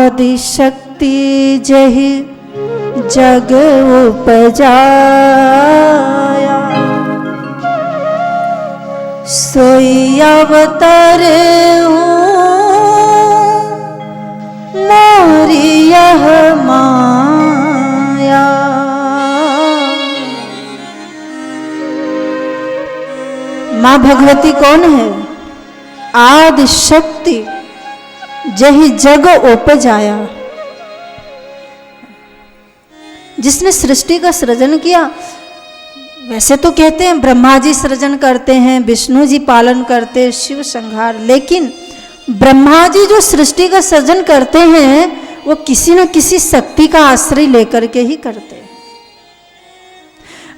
आदि शक्ति जहि जग उपजाया, सोई अवतारे मोरी यह माया। माँ भगवती कौन है? आदि शक्ति जही जग उपजाया, जिसने सृष्टि का सृजन किया। वैसे तो कहते हैं ब्रह्मा जी सृजन करते हैं, विष्णु जी पालन करते हैं, शिव संहार, लेकिन ब्रह्मा जी जो सृष्टि का सृजन करते हैं वो किसी न किसी शक्ति का आश्रय लेकर के ही करते हैं।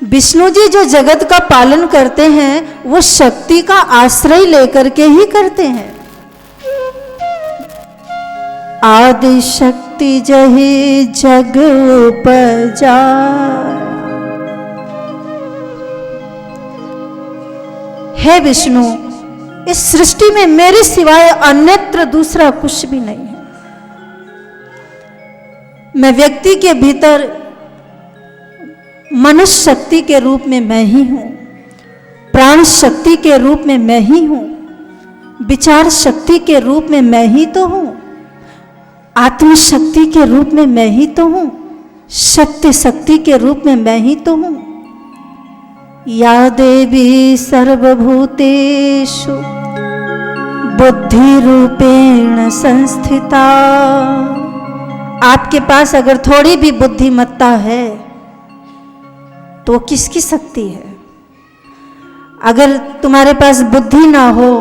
विष्णु जी जो जगत का पालन करते हैं वो शक्ति का आश्रय लेकर के ही करते हैं। आदि शक्ति जही जग उपजा, हे विष्णु इस सृष्टि में मेरे सिवाय अन्यत्र दूसरा कुछ भी नहीं है। मैं व्यक्ति के भीतर मनुष्य शक्ति के रूप में मैं ही हूं, प्राण शक्ति के रूप में मैं ही हूं, विचार शक्ति के रूप में मैं ही तो हूं, आत्म शक्ति के रूप में मैं ही तो हूं, शक्ति के रूप में मैं ही तो हूं। या देवी सर्वभूतेषु बुद्धि रूपेण संस्थिता। आपके पास अगर थोड़ी भी बुद्धिमत्ता है तो किसकी शक्ति है? अगर तुम्हारे पास बुद्धि ना हो,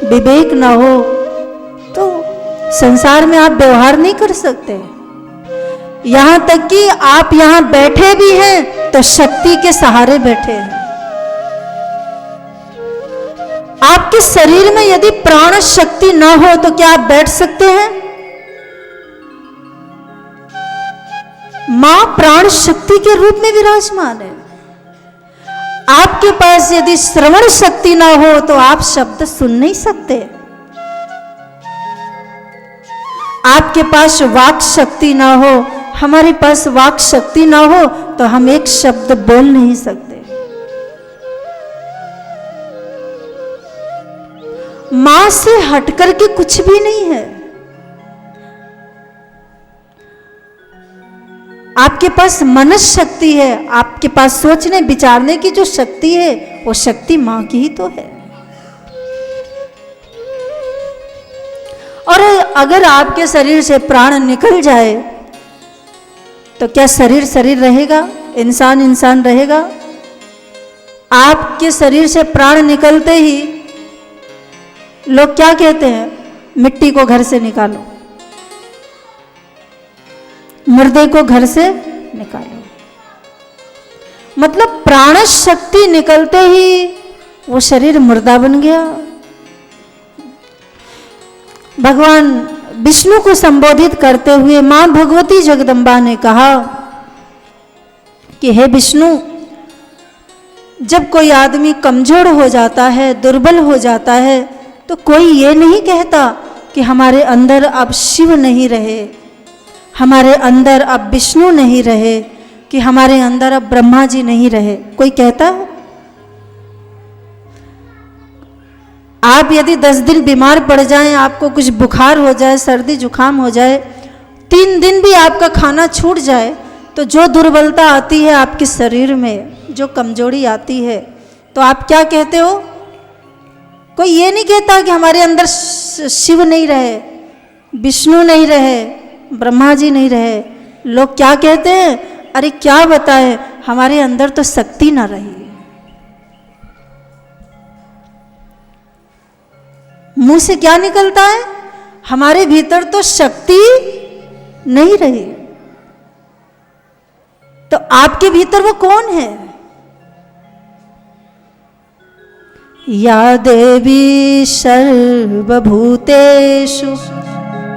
विवेक ना हो, तो संसार में आप व्यवहार नहीं कर सकते। यहां तक कि आप यहां बैठे भी हैं तो शक्ति के सहारे बैठे हैं। आपके शरीर में यदि प्राण शक्ति ना हो तो क्या आप बैठ सकते हैं? मां प्राण शक्ति के रूप में विराजमान है। आपके पास यदि श्रवण शक्ति ना हो तो आप शब्द सुन नहीं सकते। आपके पास वाक शक्ति ना हो, हमारे पास वाक शक्ति ना हो तो हम एक शब्द बोल नहीं सकते। मां से हटकर के कुछ भी नहीं है। आपके पास मनस शक्ति है, आपके पास सोचने विचारने की जो शक्ति है वो शक्ति मां की ही तो है। और अगर आपके शरीर से प्राण निकल जाए तो क्या शरीर शरीर रहेगा? इंसान इंसान रहेगा? आपके शरीर से प्राण निकलते ही लोग क्या कहते हैं? मिट्टी को घर से निकालो, मुर्दे को घर से निकालो। मतलब प्राण शक्ति निकलते ही वो शरीर मुर्दा बन गया। भगवान विष्णु को संबोधित करते हुए मां भगवती जगदम्बा ने कहा कि हे विष्णु, जब कोई आदमी कमजोर हो जाता है, दुर्बल हो जाता है, तो कोई ये नहीं कहता कि हमारे अंदर अब शिव नहीं रहे, हमारे अंदर अब विष्णु नहीं रहे, कि हमारे अंदर अब ब्रह्मा जी नहीं रहे। कोई कहता है? आप यदि 10 दिन बीमार पड़ जाएं, आपको कुछ बुखार हो जाए, सर्दी जुकाम हो जाए, 3 दिन भी आपका खाना छूट जाए, तो जो दुर्बलता आती है आपके शरीर में, जो कमजोरी आती है, तो आप क्या कहते हो? कोई ये नहीं कहता कि हमारे अंदर शिव नहीं रहे, विष्णु नहीं रहे, ब्रह्मा जी नहीं रहे। लोग क्या कहते हैं? अरे क्या बताएं, हमारे अंदर तो शक्ति ना रही। मुंह से क्या निकलता है? हमारे भीतर तो शक्ति नहीं रही। तो आपके भीतर वो कौन है? या देवी सर्वभूतेषु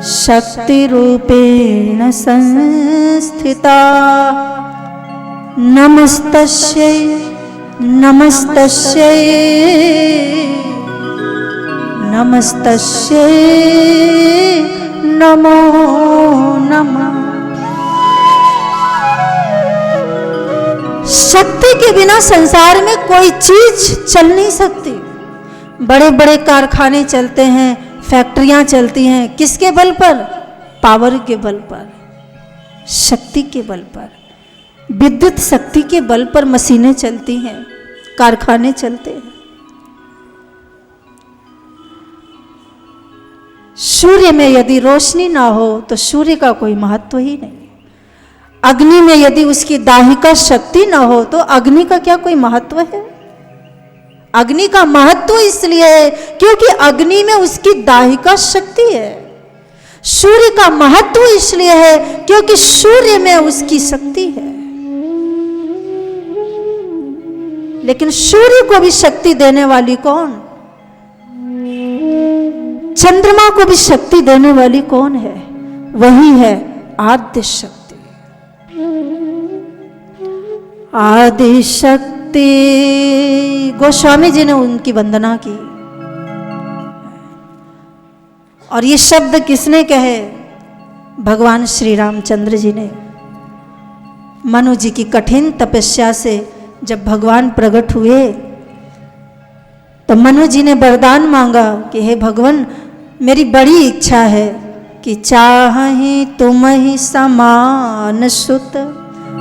शक्ति रूपेण संस्थिता। नमस्तस्यै नमस्तस्यै नमस्तस्यै नमो शक्ति के बिना संसार में कोई चीज चल नहीं सकती। बड़े बड़े कारखाने चलते हैं, फैक्ट्रियां चलती हैं, किसके बल पर? पावर के बल पर, शक्ति के बल पर, विद्युत शक्ति के बल पर मशीनें चलती हैं, कारखाने चलते हैं। सूर्य में यदि रोशनी ना हो तो सूर्य का कोई महत्व ही नहीं। अग्नि में यदि उसकी दाहिका शक्ति ना हो तो अग्नि का क्या कोई महत्व है? अग्नि का महत्व इसलिए है क्योंकि अग्नि में उसकी दाहिका शक्ति है। सूर्य का महत्व इसलिए है क्योंकि सूर्य में उसकी शक्ति है। लेकिन सूर्य को भी शक्ति देने वाली कौन? चंद्रमा को भी शक्ति देने वाली कौन है? वही है आद्य शक्ति। आदि शक्ति, गोस्वामी जी ने उनकी वंदना की। और ये शब्द किसने कहे? भगवान श्री रामचंद्र जी ने। मनु जी की कठिन तपस्या से जब भगवान प्रकट हुए तो मनु जी ने वरदान मांगा कि हे भगवान, मेरी बड़ी इच्छा है कि चाहि तुम ही समान सुत,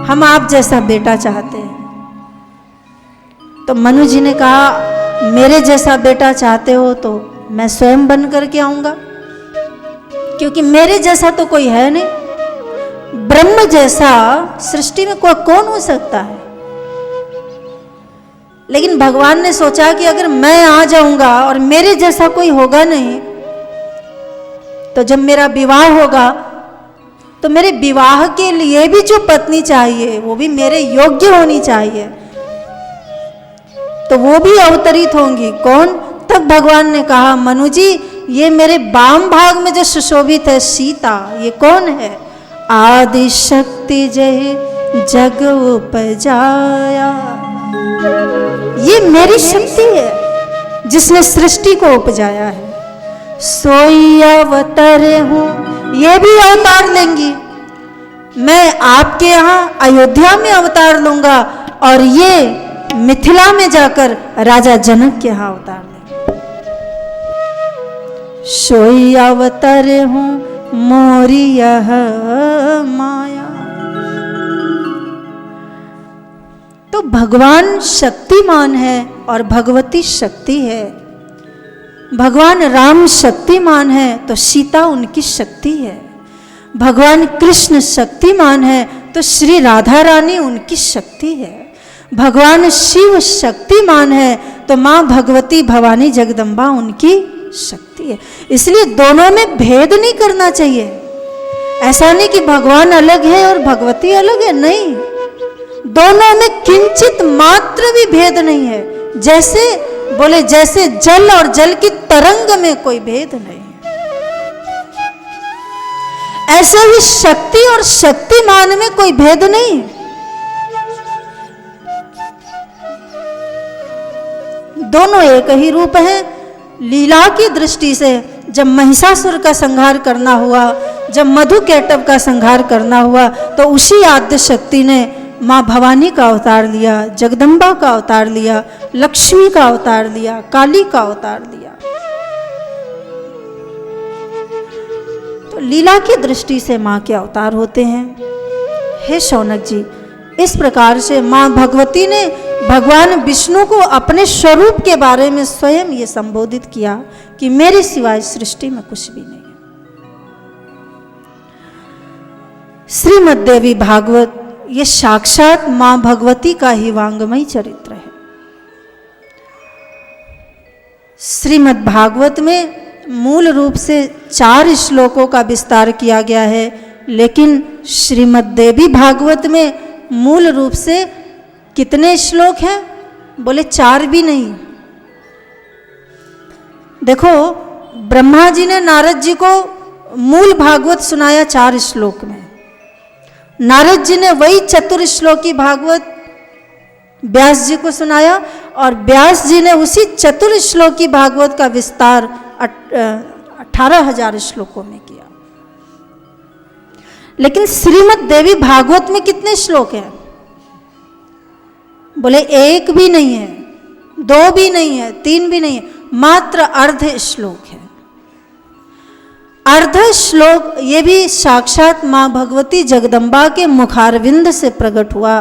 हम आप जैसा बेटा चाहते हैं। तो मनु जी ने कहा, मेरे जैसा बेटा चाहते हो तो मैं स्वयं बन करके आऊंगा, क्योंकि मेरे जैसा तो कोई है नहीं। ब्रह्म जैसा सृष्टि में कौन हो सकता है? लेकिन भगवान ने सोचा कि अगर मैं आ जाऊंगा और मेरे जैसा कोई होगा नहीं, तो जब मेरा विवाह होगा तो मेरे विवाह के लिए भी जो पत्नी चाहिए वो भी मेरे योग्य होनी चाहिए, तो वो भी अवतरित होंगी। कौन? तब भगवान ने कहा, मनु जी, ये मेरे वाम भाग में जो सुशोभित है सीता, ये कौन है? आदि शक्ति जय जग उपजाया, ये मेरी शक्ति है जिसने सृष्टि को उपजाया है। सोई अवतर हूं, ये भी अवतार लेंगी। मैं आपके यहाँ अयोध्या में अवतार लूंगा और ये मिथिला में जाकर राजा जनक के यहाँ अवतार लेंगे। सोई अवतर हूं मोरी यह माया। तो भगवान शक्तिमान है और भगवती शक्ति है। भगवान राम शक्तिमान है तो सीता उनकी शक्ति है। भगवान कृष्ण शक्तिमान है तो श्री राधा रानी उनकी शक्ति है। भगवान शिव शक्तिमान है तो माँ भगवती भवानी जगदम्बा उनकी शक्ति है। इसलिए दोनों में भेद नहीं करना चाहिए। ऐसा नहीं कि भगवान अलग है और भगवती अलग है, नहीं, दोनों में किंचित मात्र भी भेद नहीं है। जैसे बोले, जैसे जल और जल की तरंग में कोई भेद नहीं, ऐसे ही शक्ति और शक्तिमान में कोई भेद नहीं। दोनों एक ही रूप हैं। लीला की दृष्टि से जब महिषासुर का संहार करना हुआ, जब मधुकैटभ का संहार करना हुआ, तो उसी आद्य शक्ति ने माँ भवानी का अवतार लिया, जगदम्बा का अवतार लिया, लक्ष्मी का अवतार लिया, काली का अवतार लिया। तो लीला की दृष्टि से माँ के अवतार होते हैं। हे शौनक जी, इस प्रकार से माँ भगवती ने भगवान विष्णु को अपने स्वरूप के बारे में स्वयं ये संबोधित किया कि मेरे सिवाय सृष्टि में कुछ भी नहीं है। श्रीमद् देवी भागवत ये साक्षात मां भगवती का ही वांगमयी चरित्र है। श्रीमद् भागवत में मूल रूप से 4 श्लोकों का विस्तार किया गया है, लेकिन श्रीमद् देवी भागवत में मूल रूप से कितने श्लोक हैं? बोले 4 भी नहीं। देखो, ब्रह्मा जी ने नारद जी को मूल भागवत सुनाया 4 श्लोक में। नारद जी ने वही चतुर्श्लोकी भागवत व्यास जी को सुनाया और व्यास जी ने उसी चतुर्श्लोकी भागवत का विस्तार 18,000 श्लोकों में किया। लेकिन श्रीमद् देवी भागवत में कितने श्लोक हैं? बोले एक भी नहीं है, दो भी नहीं है, तीन भी नहीं है, मात्र अर्ध श्लोक है। अर्ध श्लोक ये भी साक्षात मां भगवती जगदम्बा के मुखारविंद से प्रकट हुआ।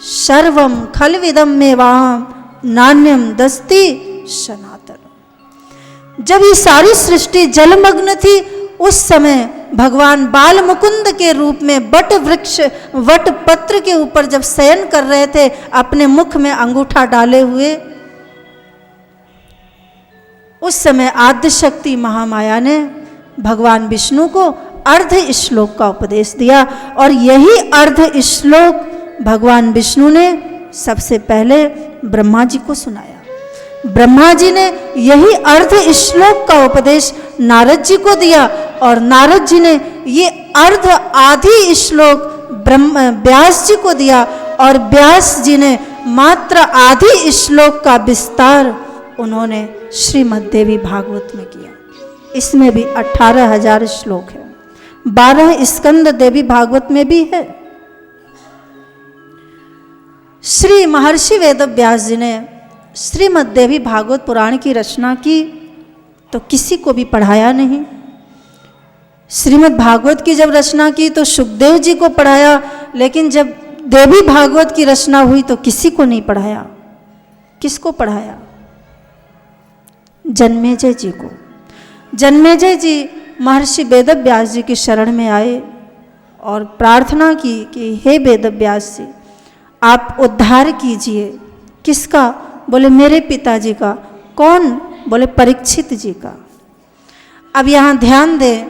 सर्वम खलविदम मेवाम नान्यम दस्ति सनातन। जब ये सारी सृष्टि जलमग्न थी, उस समय भगवान बाल मुकुंद के रूप में वट वृक्ष वट पत्र के ऊपर जब शयन कर रहे थे, अपने मुख में अंगूठा डाले हुए, उस समय आद्य शक्ति महामाया ने भगवान विष्णु को अर्ध श्लोक का उपदेश दिया। और यही अर्ध श्लोक भगवान विष्णु ने सबसे पहले ब्रह्मा जी को सुनाया। ब्रह्मा जी ने यही अर्ध श्लोक का उपदेश नारद जी को दिया, और नारद जी ने ये अर्ध आधि श्लोक व्यास जी को दिया, और व्यास जी ने मात्र आधि श्लोक का विस्तार उन्होंने श्रीमद् देवी भागवत में किया। इसमें भी 18,000 श्लोक है, 12 स्कंद देवी भागवत में भी है। श्री महर्षि वेद व्यास जी ने श्रीमद् देवी भागवत पुराण की रचना की तो किसी को भी पढ़ाया नहीं। श्रीमद् भागवत की जब रचना की तो सुखदेव जी को पढ़ाया, लेकिन जब देवी भागवत की रचना हुई तो किसी को नहीं पढ़ाया। किसको पढ़ाया? जन्मेजय जी को। जन्मेजय जी महर्षि वेद व्यास जी की शरण में आए और प्रार्थना की कि हे वेद व्यास जी, आप उद्धार कीजिए। किसका? बोले मेरे पिताजी का। कौन? बोले परीक्षित जी का। अब यहाँ ध्यान दें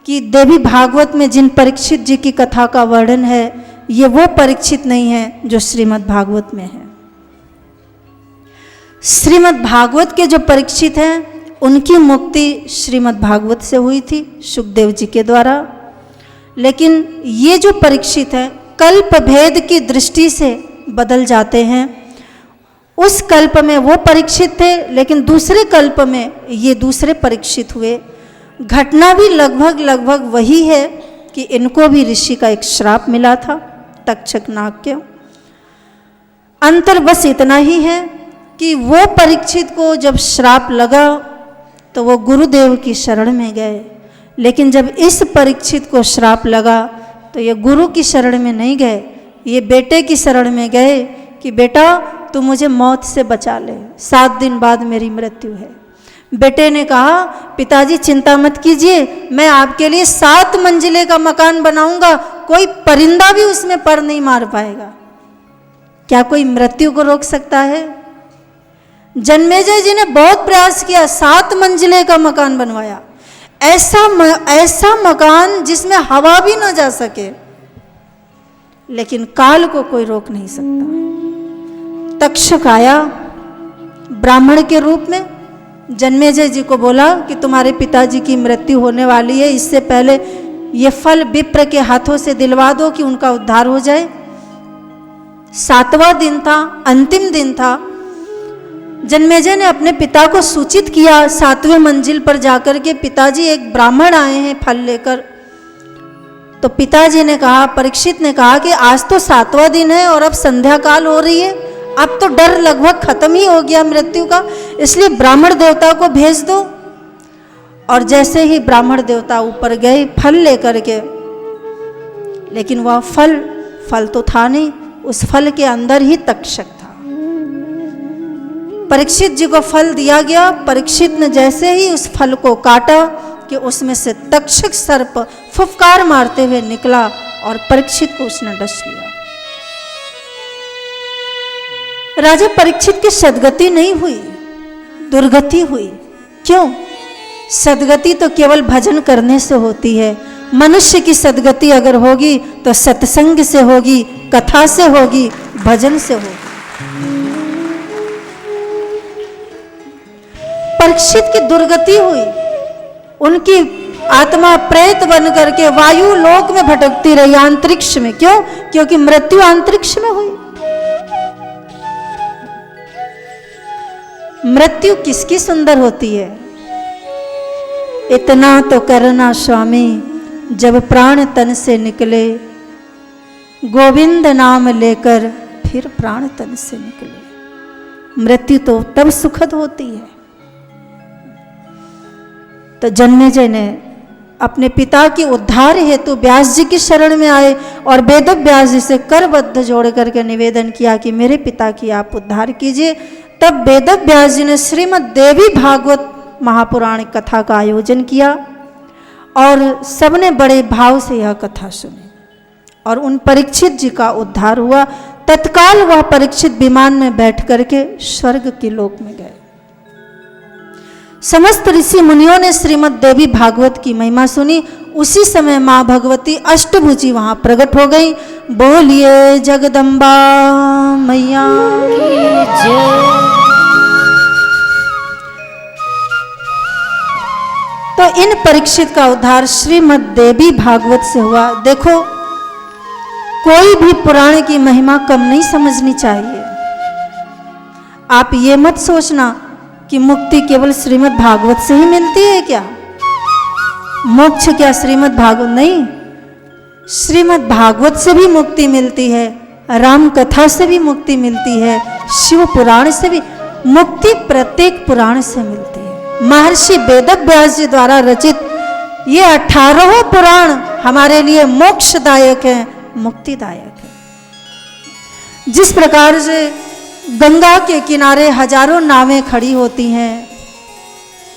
कि देवी भागवत में जिन परीक्षित जी की कथा का वर्णन है, ये वो परीक्षित नहीं है जो श्रीमद् भागवत में है। श्रीमद् भागवत के जो परीक्षित हैं, उनकी मुक्ति श्रीमद् भागवत से हुई थी सुखदेव जी के द्वारा। लेकिन ये जो परीक्षित हैं, कल्प भेद की दृष्टि से बदल जाते हैं। उस कल्प में वो परीक्षित थे, लेकिन दूसरे कल्प में ये दूसरे परीक्षित हुए। घटना भी लगभग वही है कि इनको भी ऋषि का एक श्राप मिला था, तक्षक नाग के। अंतर बस इतना ही है कि वो परीक्षित को जब श्राप लगा तो वो गुरुदेव की शरण में गए, लेकिन जब इस परीक्षित को श्राप लगा तो ये गुरु की शरण में नहीं गए, ये बेटे की शरण में गए कि बेटा तू मुझे मौत से बचा ले, 7 दिन बाद मेरी मृत्यु है। बेटे ने कहा पिताजी चिंता मत कीजिए, मैं आपके लिए 7 मंजिले का मकान बनाऊंगा, कोई परिंदा भी उसमें पर नहीं मार पाएगा। क्या कोई मृत्यु को रोक सकता है? जन्मेजय जी ने बहुत प्रयास किया, 7 मंजिले का मकान बनवाया, ऐसा मकान जिसमें हवा भी ना जा सके, लेकिन काल को कोई रोक नहीं सकता। तक्षक आया ब्राह्मण के रूप में, जन्मेजय जी को बोला कि तुम्हारे पिताजी की मृत्यु होने वाली है, इससे पहले ये फल विप्र के हाथों से दिलवा दो कि उनका उद्धार हो जाए। 7वां दिन था, अंतिम दिन था। जन्मेजय ने अपने पिता को सूचित किया 7वें मंजिल पर जाकर के, पिताजी एक ब्राह्मण आए हैं फल लेकर। तो पिताजी ने कहा, परीक्षित ने कहा कि आज तो 7वां दिन है और अब संध्या काल हो रही है, अब तो डर लगभग खत्म ही हो गया मृत्यु का, इसलिए ब्राह्मण देवता को भेज दो। और जैसे ही ब्राह्मण देवता ऊपर गए फल लेकर के, लेकिन वह फल तो था नहीं, उस फल के अंदर ही तक्षक था। परीक्षित जी को फल दिया गया। परीक्षित ने जैसे ही उस फल को काटा कि उसमें से तक्षक सर्प फुफकार मारते हुए निकला और परीक्षित को उसने डस लिया। राजा परीक्षित की सदगति नहीं हुई, दुर्गति हुई। क्यों? सदगति तो केवल भजन करने से होती है। मनुष्य की सदगति अगर होगी तो सत्संग से होगी, कथा से होगी, भजन से होगी। परीक्षित की दुर्गति हुई, उनकी आत्मा प्रेत बन करके वायु लोक में भटकती रही, अंतरिक्ष में। क्यों? क्योंकि मृत्यु अंतरिक्ष में हुई। मृत्यु किसकी सुंदर होती है? इतना तो करना स्वामी, जब प्राण तन से निकले, गोविंद नाम लेकर फिर प्राण तन से निकले। मृत्यु तो तब सुखद होती है। तो जन्मेजय ने अपने पिता की उद्धार हेतु व्यास जी की शरण में आए और वेद व्यास जी से करबद्ध जोड़ करके निवेदन किया कि मेरे पिता की आप उद्धार कीजिए। तब वेद व्यास जी ने श्रीमद् देवी भागवत महापुराण कथा का आयोजन किया और सबने बड़े भाव से यह कथा सुनी और उन परीक्षित जी का उद्धार हुआ। तत्काल वह परीक्षित विमान में बैठ करके स्वर्ग के लोक में गए। समस्त ऋषि मुनियों ने श्रीमद् देवी भागवत की महिमा सुनी। उसी समय मां भगवती अष्टभुजी वहां प्रकट हो गई। बोलिए जगदम्बा मैया की जय। तो इन परीक्षित का उद्धार श्रीमद् देवी भागवत से हुआ। देखो, कोई भी पुराण की महिमा कम नहीं समझनी चाहिए। आप ये मत सोचना कि मुक्ति केवल श्रीमद् भागवत से ही मिलती है क्या, मोक्ष क्या श्रीमद् भागवत नहीं। श्रीमद् भागवत से भी मुक्ति मिलती है, राम कथा से भी मुक्ति मिलती है, शिव पुराण से भी मुक्ति प्रत्येक पुराण से मिलती है। महर्षि वेदव्यास जी द्वारा रचित ये 18 पुराण हमारे लिए मोक्षदायक है, मुक्तिदायक है। जिस प्रकार से गंगा के किनारे हजारों नावें खड़ी होती हैं,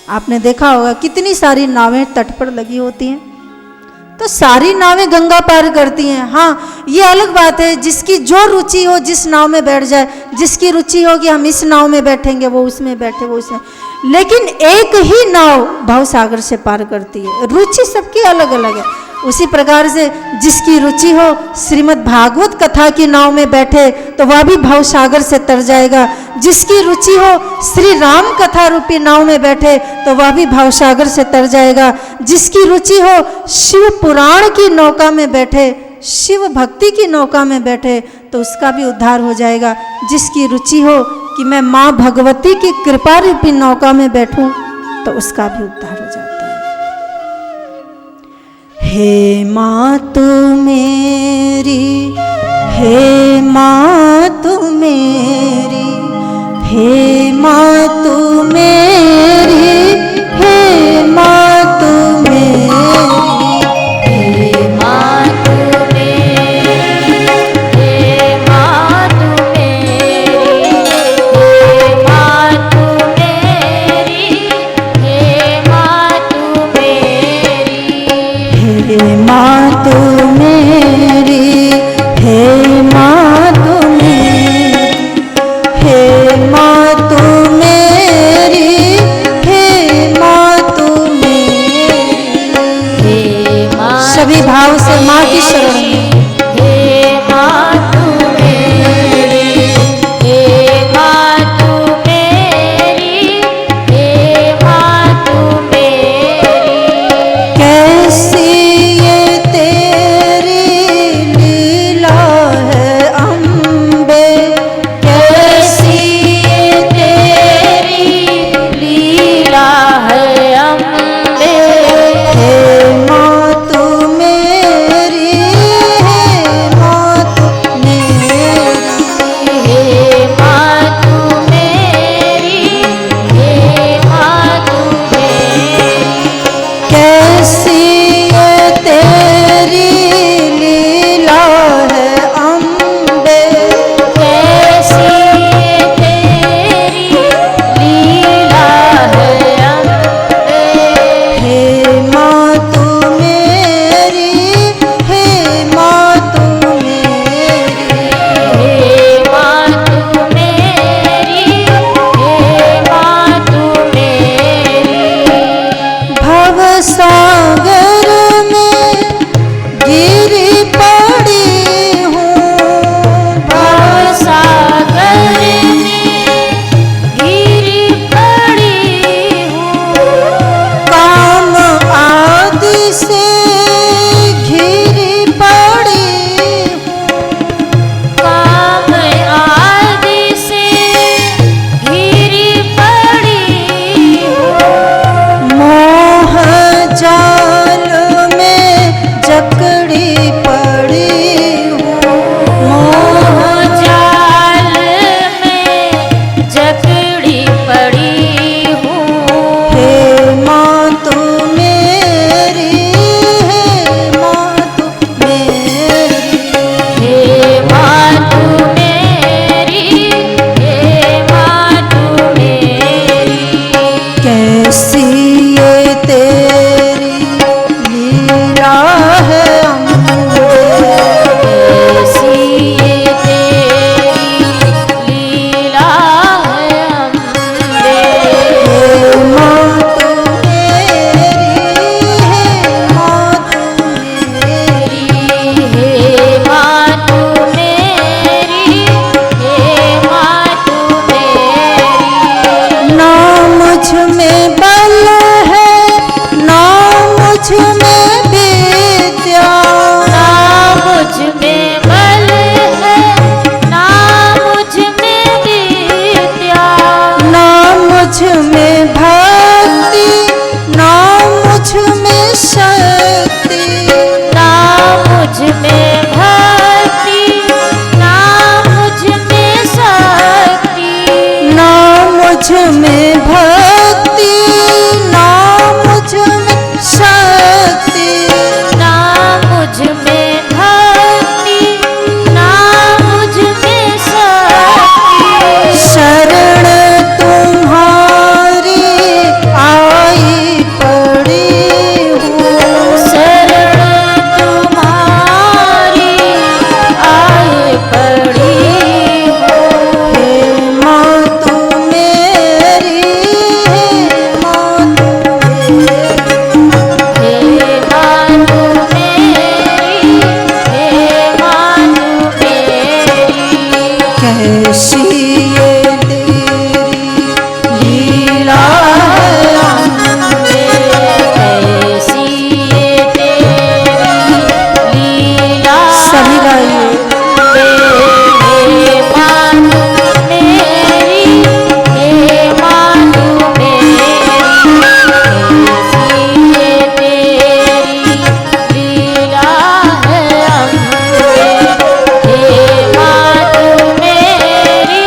आपने देखा होगा कितनी सारी नावें तट पर लगी होती हैं, तो सारी नावें गंगा पार करती हैं। हाँ, ये अलग बात है जिसकी जो रुचि हो जिस नाव में बैठ जाए, जिसकी रुचि हो कि हम इस नाव में बैठेंगे वो उसमें बैठे, वो उसमें, लेकिन एक ही नाव भवसागर से पार करती है। रुचि सबकी अलग अलग है। उसी प्रकार से जिसकी रुचि हो श्रीमद् भागवत कथा की नाव में बैठे तो वह भी भवसागर से तर जाएगा। जिसकी रुचि हो श्री राम कथा रूपी नाव में बैठे तो वह भी भवसागर से तर जाएगा। जिसकी रुचि हो शिव पुराण की नौका में बैठे, शिव भक्ति की नौका में बैठे तो उसका भी उद्धार हो जाएगा। जिसकी रुचि हो कि मैं माँ भगवती की कृपा रूपी नौका में बैठूं तो उसका भी उद्धार हो जाता है। हे माँ तू मेरी, हे माँ तू मेरी, हे माँ तू मेरी, हे माँ तू मेरी, हे माँ तू मेरी, हे माँ तू मेरी, हे माँ तू मेरी, हे माँ तू मेरी, हे माँ तू मेरी, हे माँ तू मेरी, हे माँ तू मेरी, हे माँ तू मेरी, हे माँ। सभी भाव से माँ की शरण में। हे माँ तू मेरी, हे माँ तू मेरी, हे माँ तू मेरी। कैसी ये तेरी लीला है अम्बे, कैसी ये तेरी लीला है अम्बे। हे माँ तू मेरी, में भक्ति ना मुझ में शक्ति, ना मुझ में भक्ति ना मुझ में शक्ति, ना मुझ में भक्ति ना मुझ में शक्ति, शरण तुम्हारी आई पड़ी हूँ, शरण तुम्हारी आए पड़ी हो। हे माँ तू मेरी, हे माँ तू मेरी, हे मानु मेरी, हे मानु मेरी, कैसी ये तेरी लीला है अम्बे कैसी ये तेरी लीला सभी गाइए। हे मानु मेरी, हे मानु मेरी, कैसी ये तेरी लीला है अम्बे, हे मानु मेरी,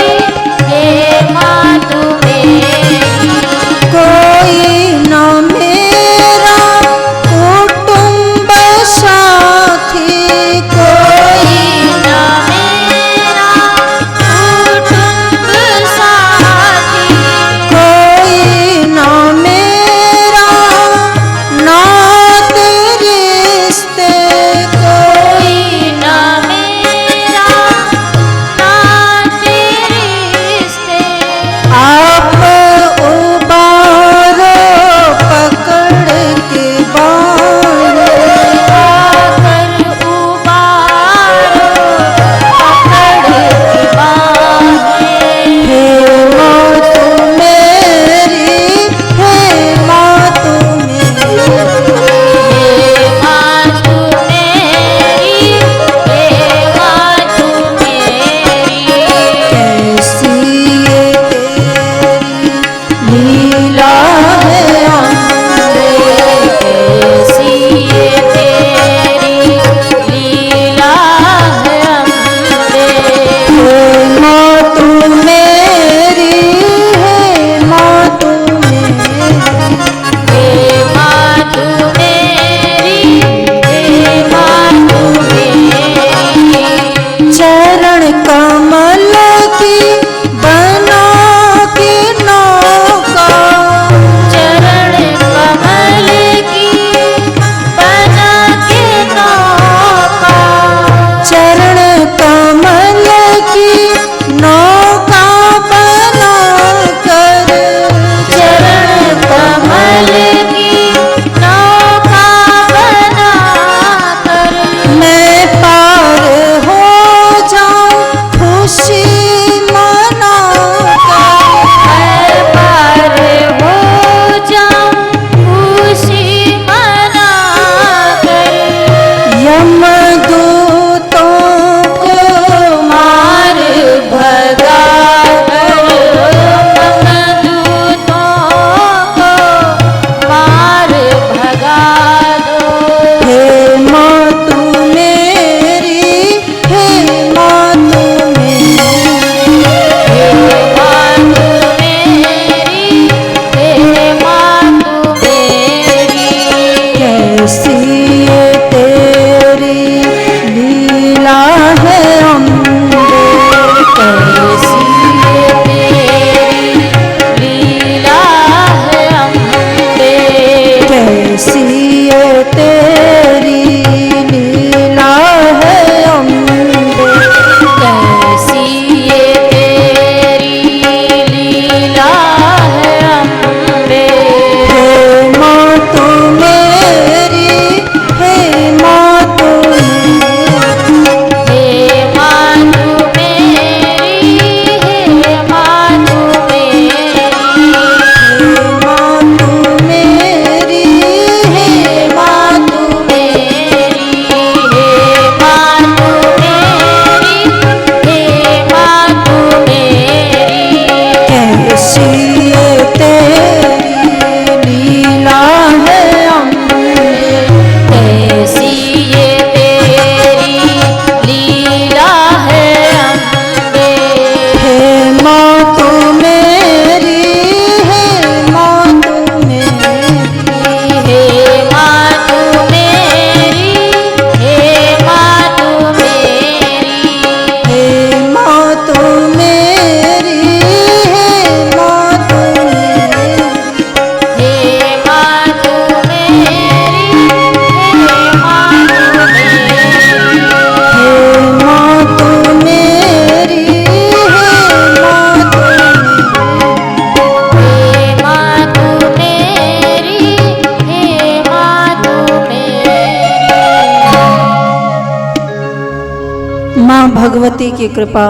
माँ भगवती की कृपा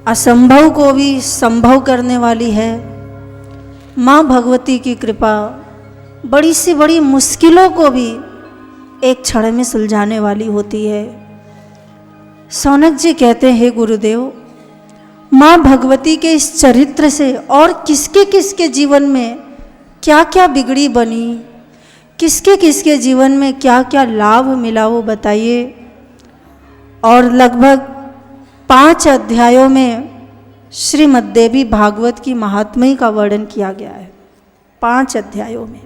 असंभव को भी संभव करने वाली है। माँ भगवती की कृपा बड़ी सी बड़ी मुश्किलों को भी एक क्षण में सुलझाने वाली होती है। सौनक जी कहते हैं, गुरुदेव, माँ भगवती के इस चरित्र से और किसके किसके जीवन में क्या क्या बिगड़ी बनी, किसके किसके जीवन में क्या क्या लाभ मिला, वो बताइए। और लगभग 5 अध्यायों में श्रीमद् देवी भागवत की महात्म्य का वर्णन किया गया है। 5 अध्यायों में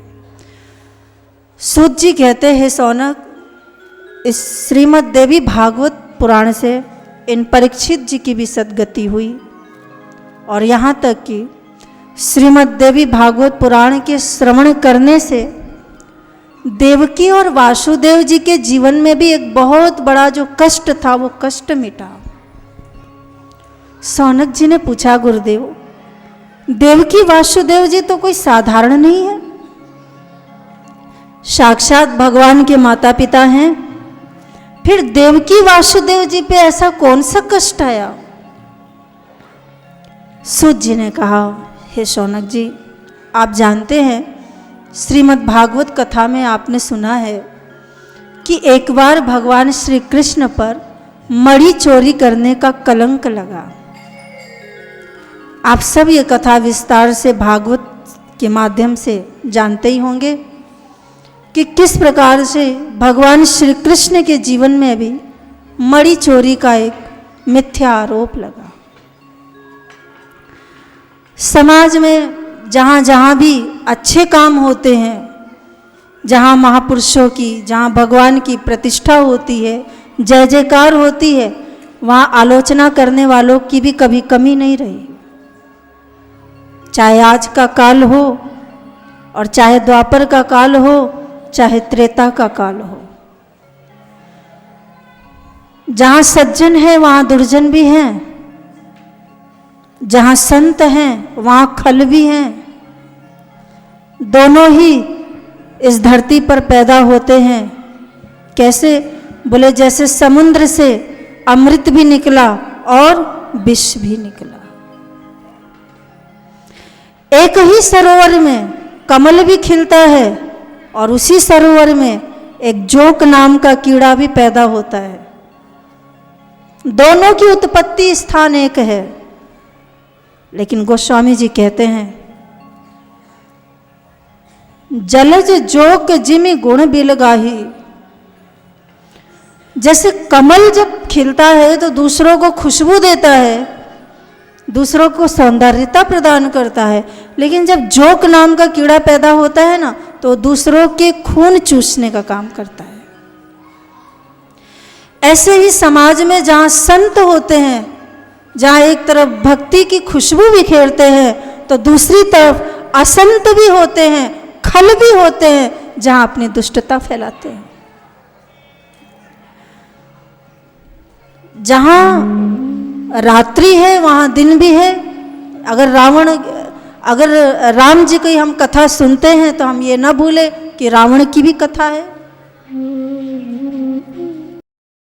सूत जी कहते हैं, सौनक, इस श्रीमद् देवी भागवत पुराण से इन परीक्षित जी की भी सद्गति हुई और यहाँ तक कि श्रीमद् देवी भागवत पुराण के श्रवण करने से देवकी और वासुदेव जी के जीवन में भी एक बहुत बड़ा जो कष्ट था वो कष्ट मिटा। सौनक जी ने पूछा, गुरुदेव, देवकी वासुदेव जी तो कोई साधारण नहीं है, साक्षात भगवान के माता पिता हैं, फिर देवकी वासुदेव जी पे ऐसा कौन सा कष्ट आया? सूत जी ने कहा, हे शौनक जी, आप जानते हैं श्रीमद् भागवत कथा में आपने सुना है कि एक बार भगवान श्री कृष्ण पर मणि चोरी करने का कलंक लगा। आप सब ये कथा विस्तार से भागवत के माध्यम से जानते ही होंगे कि किस प्रकार से भगवान श्री कृष्ण के जीवन में भी मणि चोरी का एक मिथ्या आरोप लगा। समाज में जहाँ जहाँ भी अच्छे काम होते हैं, जहाँ महापुरुषों की, जहाँ भगवान की प्रतिष्ठा होती है, जय जयकार होती है, वहाँ आलोचना करने वालों की भी कभी कमी नहीं रही। चाहे आज का काल हो और चाहे द्वापर का काल हो, चाहे त्रेता का काल हो, जहाँ सज्जन है वहाँ दुर्जन भी हैं, जहाँ संत हैं वहाँ खल भी हैं। दोनों ही इस धरती पर पैदा होते हैं। कैसे? बोले जैसे समुद्र से अमृत भी निकला और विष भी निकला। एक ही सरोवर में कमल भी खिलता है और उसी सरोवर में एक जोंक नाम का कीड़ा भी पैदा होता है। दोनों की उत्पत्ति स्थान एक है, लेकिन गोस्वामी जी कहते हैं, जलज जोक जिमि गुण बिलगाही। जैसे कमल जब खिलता है तो दूसरों को खुशबू देता है, दूसरों को सौंदर्यता प्रदान करता है, लेकिन जब जोक नाम का कीड़ा पैदा होता है ना, तो दूसरों के खून चूसने का काम करता है। ऐसे ही समाज में जहाँ संत होते हैं, जहाँ एक तरफ भक्ति की खुशबू बिखेरते हैं, तो दूसरी तरफ असंत भी होते हैं, खल भी होते हैं, जहाँ अपनी दुष्टता फैलाते हैं। जहाँ रात्रि है वहाँ दिन भी है। अगर राम जी की हम कथा सुनते हैं तो हम ये ना भूले कि रावण की भी कथा है।